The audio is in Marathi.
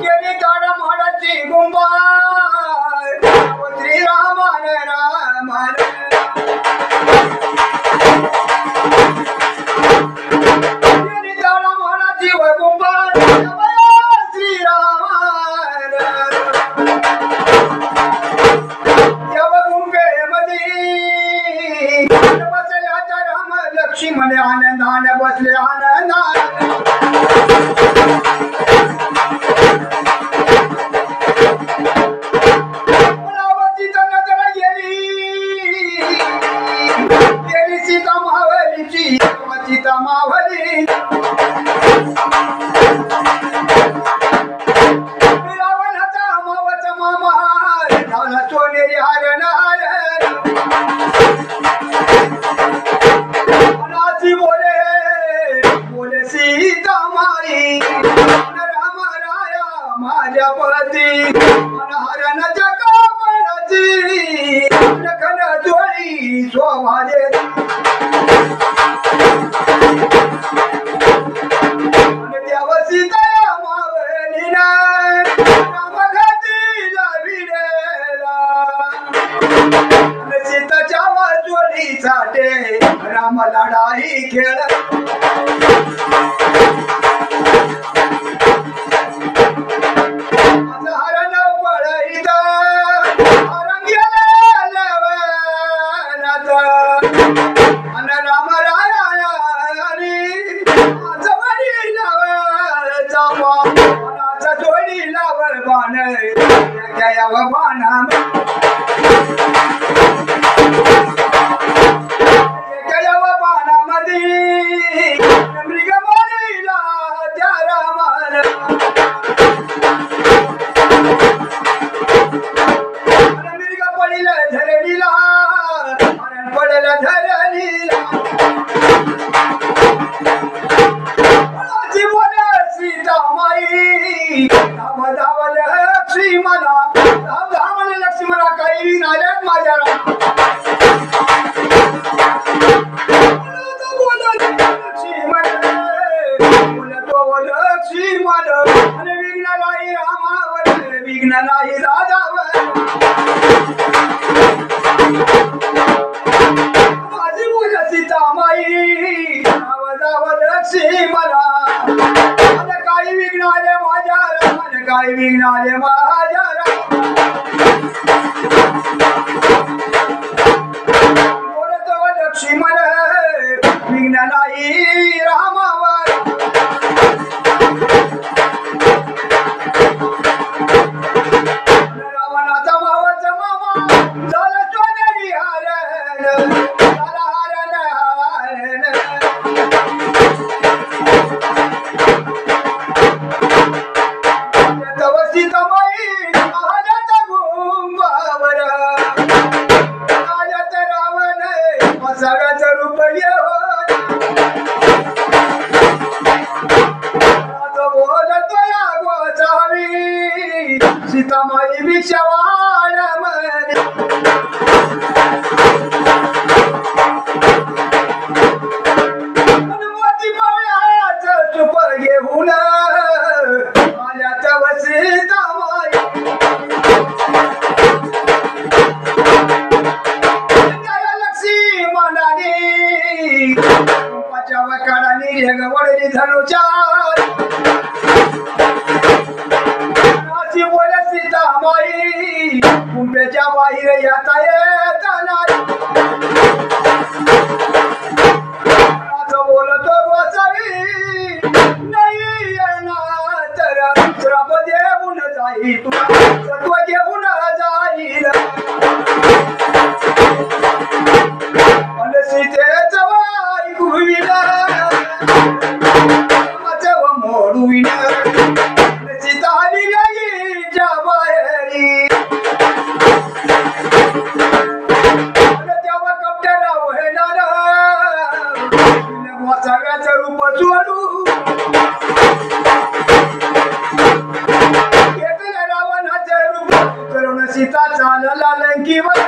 केली ताड माडाची गुंबार श्रीरामान रामान केली ताड माडाची गुंबार श्रीरामान या गुंबेमध्ये बसल्या राम लक्ष्मण आनंदाने बसले आनंदाने सीता मावली रावणाचा मावाचा मामा झाला सोनेरी हरण अनाची बोले बोले सीता माई राम राया माझ्या पती हरणाच्या कापडाची नखन जोडी शोभा देती सीताच्या वाजवडीसाठी राम लढाई खेळ हरण पळईत हरण गेले राम राया जोडी लावर बाण बाणा मृगमारीला त्या रामाला मृग पडील धरणीला हरण पडल धरणीला बोला सीता माई धाव धाव लक्ष्मणा धाव धाव लक्ष्मणा काही नाल्यात माझ्या विघ्नलाई रामावर विघ्नलाई राजावर माझी बोल सीता माई धाव धाव लक्ष्मणा मला काही विघ्न आले माझ्या मला काही विघ्न आले माझ्या बोलतो लक्ष्मण विघ्नलाई रामावर रावणाचा भावाचा मामा झाला सोनेरी हरण झाला हरण हरण सीता माई महाराजा गुंबावर आल्यात रावण सगळ्याच रूप बोलतो या गोचावी सीता माई विषवाण म्हणे मोती पावळ्याच चुप घेऊन आल्या तव सीता माई लक्ष्मणाने पाच्या वकाडाने रेग वडली धनुच्या बोले सीता माई कुंभेच्या बाहेर येता येताना बोलतो गोसावी नाही येणार तर श्राप देऊन जाईल तुला सत्व घेऊन जाईल सीतेच वाई गुविला मोडून सीता तेव्हा कपड्याला वळणार सगळ्याचं रूप जोडू घेतलं रावणाचं रूप करून सीता चालला लंकीवर